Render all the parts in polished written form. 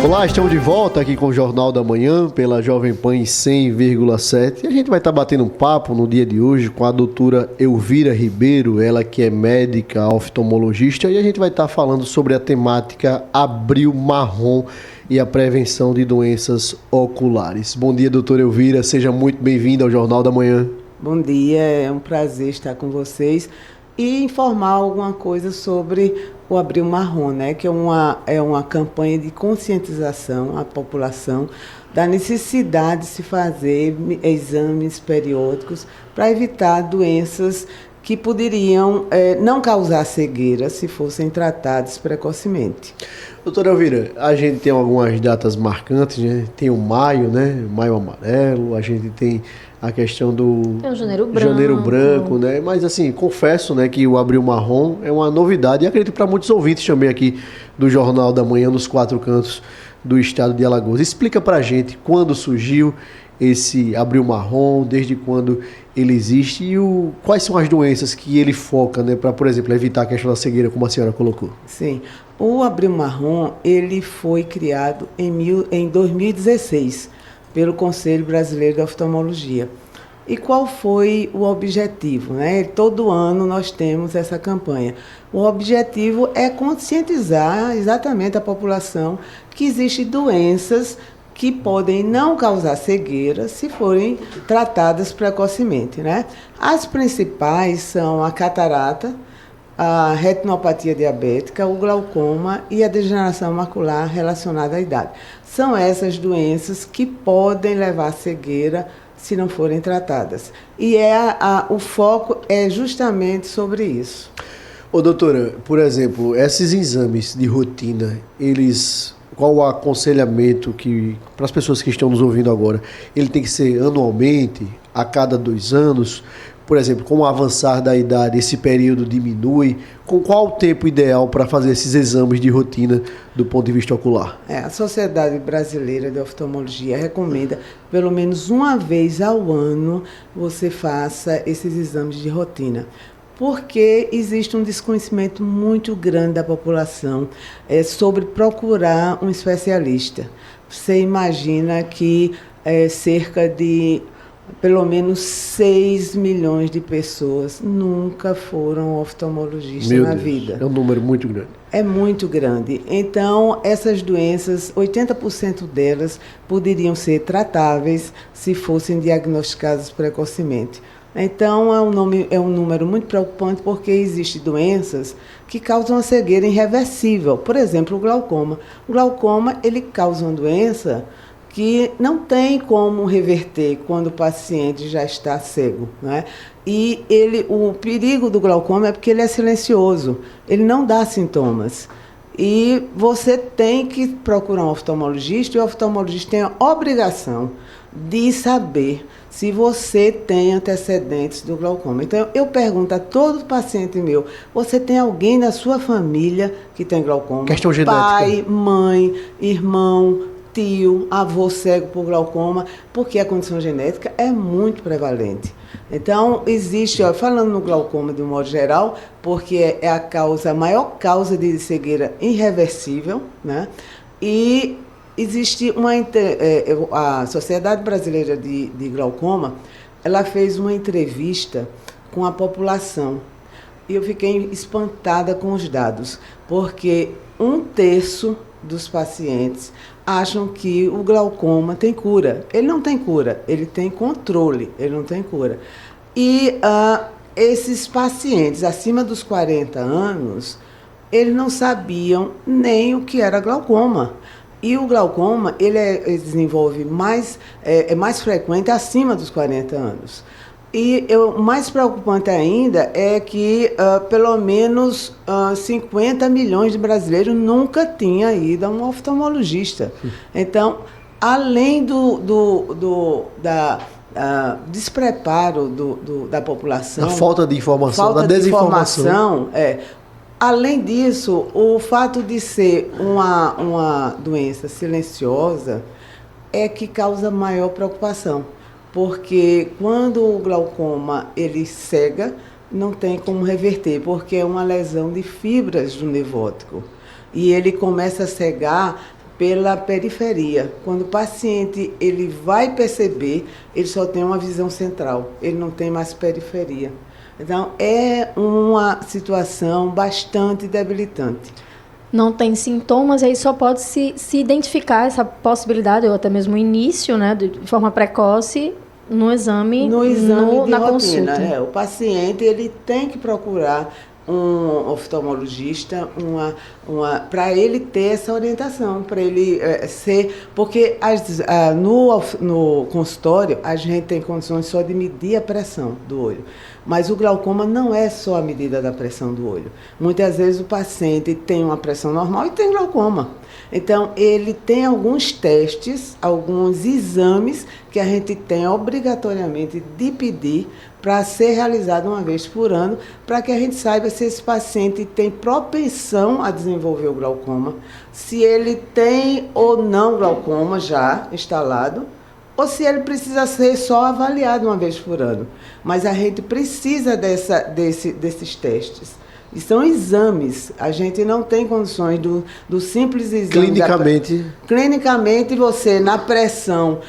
Olá, estamos de volta aqui com o Jornal da Manhã pela Jovem Pan em 100,7 e a gente vai estar batendo um papo no dia de hoje com a doutora Elvira Ribeiro, ela que é médica oftalmologista, e a gente vai estar falando sobre a temática Abril Marrom e a prevenção de doenças oculares. Bom dia, doutora Elvira, seja muito bem-vinda ao Jornal da Manhã. Bom dia, é um prazer estar com vocês e informar alguma coisa sobre o Abril Marrom, né? Que é uma campanha de conscientização à população da necessidade de se fazer exames periódicos para evitar doenças que poderiam não causar cegueira se fossem tratadas precocemente. Doutora Elvira, a gente tem algumas datas marcantes, né? Tem o maio, né? Maio amarelo, a gente tem a questão do janeiro branco, né? Mas assim, confesso, né, que o Abril Marrom é uma novidade e acredito para muitos ouvintes também aqui do Jornal da Manhã nos 4 cantos do estado de Alagoas. Explica pra gente quando surgiu esse Abril Marrom, desde quando ele existe e quais são as doenças que ele foca, né, para, por exemplo, evitar a questão da cegueira, como a senhora colocou. Sim, o Abril Marrom, ele foi criado em 2016 pelo Conselho Brasileiro de Oftalmologia. E qual foi o objetivo, né? Todo ano nós temos essa campanha. O objetivo é conscientizar exatamente a população que existem doenças que podem não causar cegueira se forem tratadas precocemente, né? As principais são a catarata, a retinopatia diabética, o glaucoma e a degeneração macular relacionada à idade. São essas doenças que podem levar à cegueira se não forem tratadas. E o foco é justamente sobre isso. Ô, doutora, por exemplo, esses exames de rotina, qual o aconselhamento que, para as pessoas que estão nos ouvindo agora, ele tem que ser anualmente, a cada 2 anos? Por exemplo, com o avançar da idade, esse período diminui? Com qual o tempo ideal para fazer esses exames de rotina do ponto de vista ocular? A Sociedade Brasileira de Oftalmologia recomenda, pelo menos uma vez ao ano, você faça esses exames de rotina. Porque existe um desconhecimento muito grande da população sobre procurar um especialista. Você imagina que cerca de pelo menos 6 milhões de pessoas nunca foram oftalmologistas na vida. É um número muito grande. É muito grande. Então, essas doenças, 80% delas poderiam ser tratáveis se fossem diagnosticadas precocemente. Então, é um número muito preocupante porque existem doenças que causam a cegueira irreversível. Por exemplo, o glaucoma. O glaucoma, ele causa uma doença que não tem como reverter quando o paciente já está cego, né? E o perigo do glaucoma é porque ele é silencioso, ele não dá sintomas. E você tem que procurar um oftalmologista, e o oftalmologista tem a obrigação de saber se você tem antecedentes do glaucoma. Então, eu pergunto a todo paciente meu, você tem alguém na sua família que tem glaucoma? Questão genética. Pai, mãe, irmão, tio, avô cego por glaucoma, porque a condição genética é muito prevalente. Então, existe, falando no glaucoma de um modo geral, porque é a maior causa de cegueira irreversível, né? E existe a Sociedade Brasileira de Glaucoma, ela fez uma entrevista com a população. E eu fiquei espantada com os dados, porque 1/3 dos pacientes acham que o glaucoma tem cura. Ele não tem cura, ele tem controle, ele não tem cura. E esses pacientes acima dos 40 anos, eles não sabiam nem o que era glaucoma. E o glaucoma, ele desenvolve é mais frequente acima dos 40 anos. E o mais preocupante ainda é que pelo menos 50 milhões de brasileiros nunca tinham ido a um oftalmologista. Então, além da despreparo da população, da falta de informação, da desinformação. Além disso, o fato de ser uma doença silenciosa é que causa maior preocupação. Porque quando o glaucoma ele cega, não tem como reverter, porque é uma lesão de fibras do nervo óptico. E ele começa a cegar pela periferia. Quando o paciente ele vai perceber, ele só tem uma visão central, ele não tem mais periferia. Então, é uma situação bastante debilitante. Não tem sintomas, aí só pode se identificar essa possibilidade, ou até mesmo o início, né, de forma precoce, no exame de na rotina. Consulta. O paciente ele tem que procurar um oftalmologista, para ele ter essa orientação, para ele ser... Porque no consultório a gente tem condições só de medir a pressão do olho, mas o glaucoma não é só a medida da pressão do olho. Muitas vezes o paciente tem uma pressão normal e tem glaucoma. Então, ele tem alguns testes, alguns exames que a gente tem obrigatoriamente de pedir para ser realizado uma vez por ano, para que a gente saiba se esse paciente tem propensão a desenvolver o glaucoma, se ele tem ou não glaucoma já instalado, ou se ele precisa ser só avaliado uma vez por ano. Mas a gente precisa desses testes. E são exames, a gente não tem condições do simples exame. Clinicamente, você, na pressão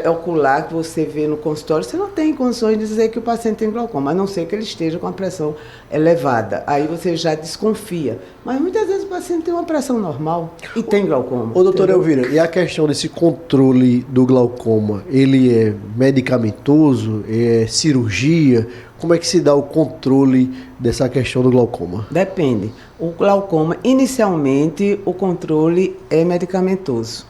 ocular que você vê no consultório, você não tem condições de dizer que o paciente tem glaucoma, a não ser que ele esteja com a pressão elevada. Aí você já desconfia. Mas muitas vezes o paciente tem uma pressão normal e tem glaucoma. Ô, doutora Elvira, e a questão desse controle do glaucoma, ele é medicamentoso, é cirurgia? Como é que se dá o controle dessa questão do glaucoma? Depende. O glaucoma, inicialmente, o controle é medicamentoso.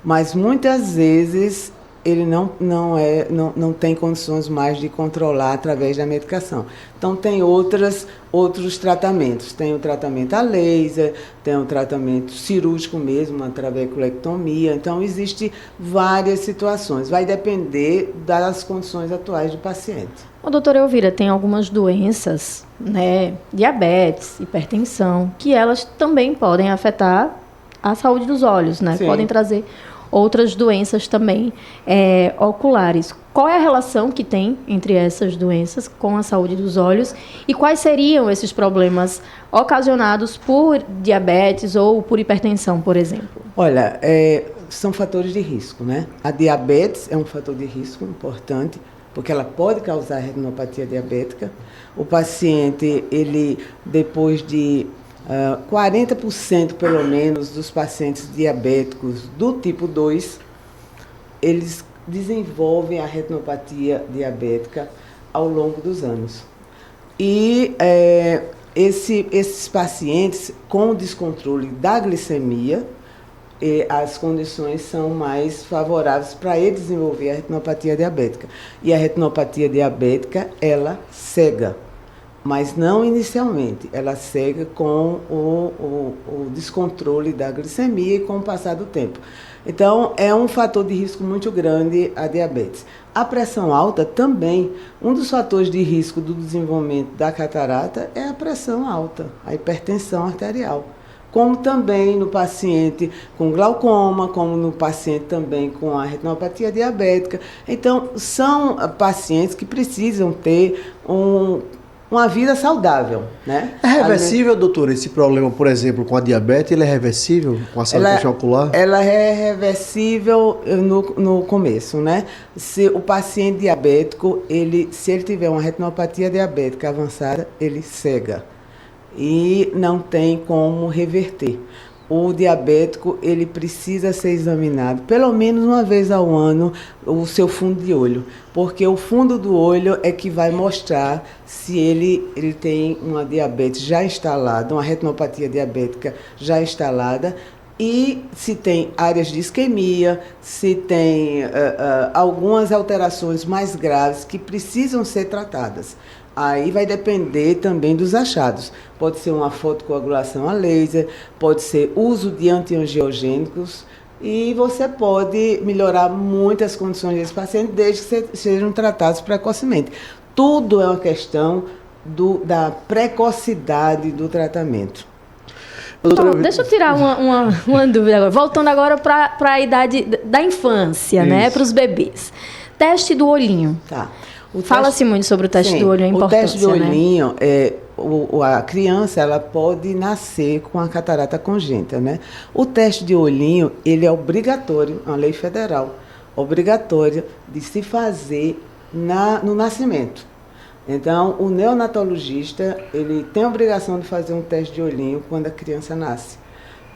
Mas muitas vezes ele não tem condições mais de controlar através da medicação. Então tem outros tratamentos. Tem o tratamento a laser, tem o tratamento cirúrgico mesmo, a trabeculectomia. Então existem várias situações. Vai depender das condições atuais do paciente. Ô, doutora Elvira, tem algumas doenças, né, diabetes, hipertensão, que elas também podem afetar a saúde dos olhos, né? Sim. Podem trazer outras doenças também oculares. Qual é a relação que tem entre essas doenças com a saúde dos olhos e quais seriam esses problemas ocasionados por diabetes ou por hipertensão, por exemplo? Olha, são fatores de risco, né? A diabetes é um fator de risco importante, porque ela pode causar retinopatia diabética. O paciente, ele, depois de 40% pelo menos dos pacientes diabéticos do tipo 2, eles desenvolvem a retinopatia diabética ao longo dos anos. E esses pacientes com descontrole da glicemia, as condições são mais favoráveis para ele desenvolver a retinopatia diabética. E a retinopatia diabética, ela cega, mas não inicialmente. Ela cega com o descontrole da glicemia e com o passar do tempo. Então, é um fator de risco muito grande a diabetes. A pressão alta também. Um dos fatores de risco do desenvolvimento da catarata é a pressão alta, a hipertensão arterial. Como também no paciente com glaucoma, como no paciente também com a retinopatia diabética. Então, são pacientes que precisam ter uma vida saudável, né? É reversível, doutora, esse problema, por exemplo, com a diabetes, ele é reversível com a saúde ocular? Ela é reversível no começo, né? Se o paciente diabético, se ele tiver uma retinopatia diabética avançada, ele cega e não tem como reverter. O diabético, ele precisa ser examinado pelo menos uma vez ao ano o seu fundo de olho, porque o fundo do olho é que vai mostrar se ele tem uma diabetes já instalada, uma retinopatia diabética já instalada, e se tem áreas de isquemia, se tem algumas alterações mais graves que precisam ser tratadas. Aí vai depender também dos achados. Pode ser uma fotocoagulação a laser, pode ser uso de antiangiogênicos, e você pode melhorar muitas condições desse paciente desde que sejam tratados precocemente. Tudo é uma questão da precocidade do tratamento. Então, deixa eu tirar uma dúvida agora. Voltando agora para a idade da infância, né? Para os bebês. Teste do olhinho. Tá. Fala-se muito sobre o teste do olho, a importância, o teste do olhinho, a criança ela pode nascer com a catarata congênita, né? O teste de olhinho, ele é obrigatório, é uma lei federal, obrigatória de se fazer no nascimento. Então, o neonatologista, ele tem a obrigação de fazer um teste de olhinho quando a criança nasce.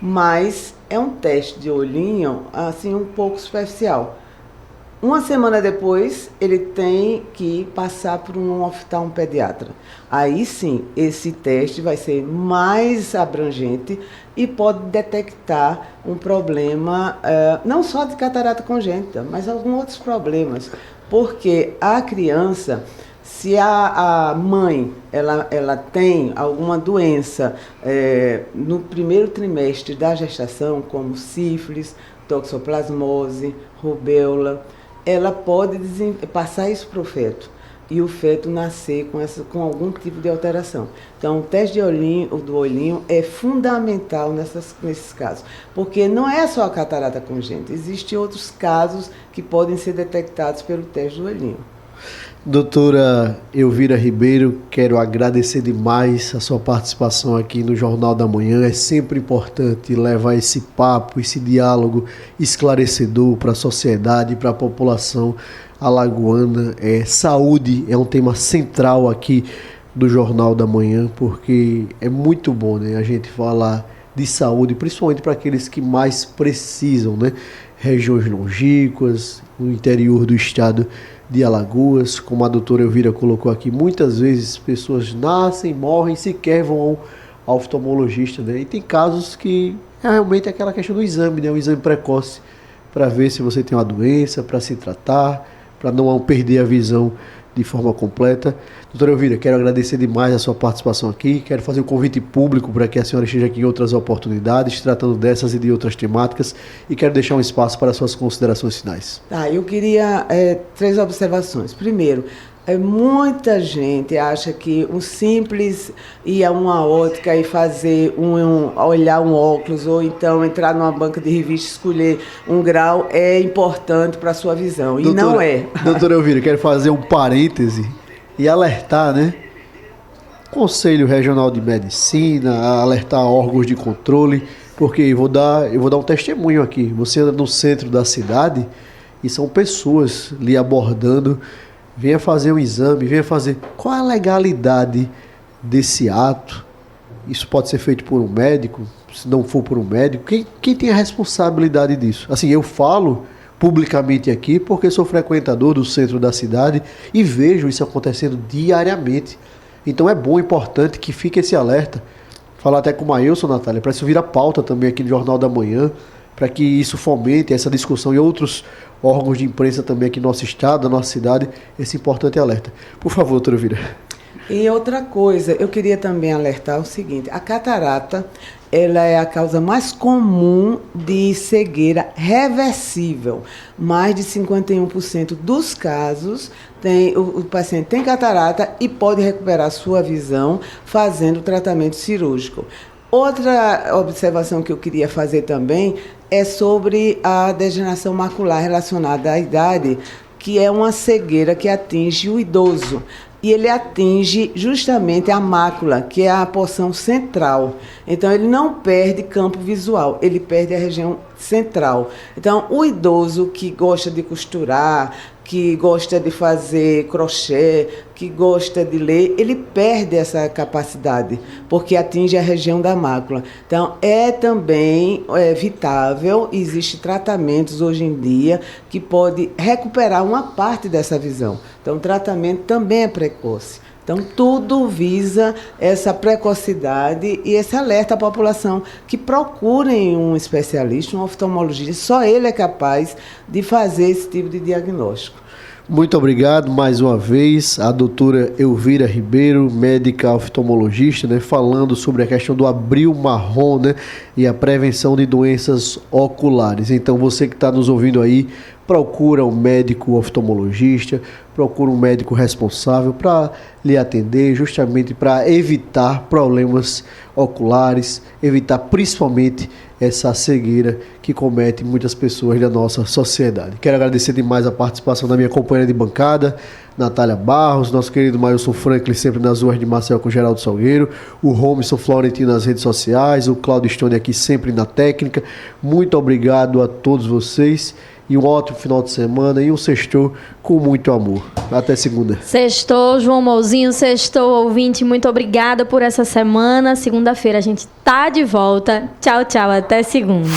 Mas é um teste de olhinho, assim, um pouco superficial. Uma semana depois, ele tem que passar por um oftalmo pediatra. Aí sim, esse teste vai ser mais abrangente e pode detectar um problema, não só de catarata congênita, mas alguns outros problemas. Porque a criança, se a mãe ela tem alguma doença no primeiro trimestre da gestação, como sífilis, toxoplasmose, rubéola, ela pode passar isso para o feto e o feto nascer com algum tipo de alteração. Então, o teste do olhinho é fundamental nesses casos, porque não é só a catarata congênita, existem outros casos que podem ser detectados pelo teste do olhinho. Doutora Elvira Ribeiro, quero agradecer demais a sua participação aqui no Jornal da Manhã. É sempre importante levar esse papo, esse diálogo esclarecedor para a sociedade, para a população alagoana. Saúde é um tema central aqui do Jornal da Manhã, porque é muito bom, né, a gente falar de saúde, principalmente para aqueles que mais precisam, né? Regiões longínquas, no interior do estado de Alagoas, como a doutora Elvira colocou aqui, muitas vezes pessoas nascem, morrem, sequer vão ao oftalmologista, né? E tem casos que realmente é aquela questão do exame, né? Um exame precoce para ver se você tem uma doença, para se tratar, para não perder a visão de forma completa. Doutora Elvira, quero agradecer demais a sua participação aqui, quero fazer um convite público para que a senhora esteja aqui em outras oportunidades, tratando dessas e de outras temáticas, e quero deixar um espaço para suas considerações finais. Eu queria 3 observações. Primeiro, muita gente acha que um simples ir a uma ótica e fazer olhar um óculos, ou então entrar numa banca de revista e escolher um grau é importante para a sua visão. E não é. Doutora Elvira, quero fazer um parêntese e alertar, né? Conselho Regional de Medicina, alertar órgãos de controle, porque eu vou dar um testemunho aqui. Você anda no centro da cidade e são pessoas lhe abordando. Venha fazer um exame, venha fazer. Qual é a legalidade desse ato? Isso pode ser feito por um médico? Se não for por um médico, quem tem a responsabilidade disso? Assim, eu falo publicamente aqui porque sou frequentador do centro da cidade e vejo isso acontecendo diariamente. Então é bom, importante que fique esse alerta. Falar até com o Maílson, Natália, para isso virar pauta também aqui no Jornal da Manhã, para que isso fomente essa discussão em outros órgãos de imprensa também aqui no nosso estado, na nossa cidade, esse importante alerta. Por favor, doutora Elvira. E outra coisa, eu queria também alertar o seguinte: a catarata, ela é a causa mais comum de cegueira reversível. Mais de 51% dos casos o paciente tem catarata e pode recuperar sua visão fazendo tratamento cirúrgico. Outra observação que eu queria fazer também é sobre a degeneração macular relacionada à idade, que é uma cegueira que atinge o idoso. E ele atinge justamente a mácula, que é a porção central. Então, ele não perde campo visual, ele perde a região central. Então, o idoso que gosta de costurar, que gosta de fazer crochê, que gosta de ler, ele perde essa capacidade, porque atinge a região da mácula. Então, é também evitável, existem tratamentos hoje em dia que pode recuperar uma parte dessa visão. Então, o tratamento também é precoce. Então, tudo visa essa precocidade e esse alerta à população que procurem um especialista, um oftalmologista. Só ele é capaz de fazer esse tipo de diagnóstico. Muito obrigado mais uma vez a doutora Elvira Ribeiro, médica oftalmologista, né, falando sobre a questão do abril marrom, né, e a prevenção de doenças oculares. Então, você que está nos ouvindo aí, procura um médico oftalmologista, procura um médico responsável para lhe atender, justamente para evitar problemas oculares, evitar principalmente essa cegueira que que comete muitas pessoas da nossa sociedade. Quero agradecer demais a participação da minha companheira de bancada, Natália Barros, nosso querido Mailson Franklin, sempre nas ruas de Maceió com Geraldo Salgueiro, o Robson Florentino nas redes sociais, o Claudio Stone aqui sempre na técnica. Muito obrigado a todos vocês e um ótimo final de semana e um sextou com muito amor. Até segunda. Sextou, João Mouzinho, sextou, ouvinte, muito obrigada por essa semana. Segunda-feira a gente tá de volta. Tchau, tchau, até segunda.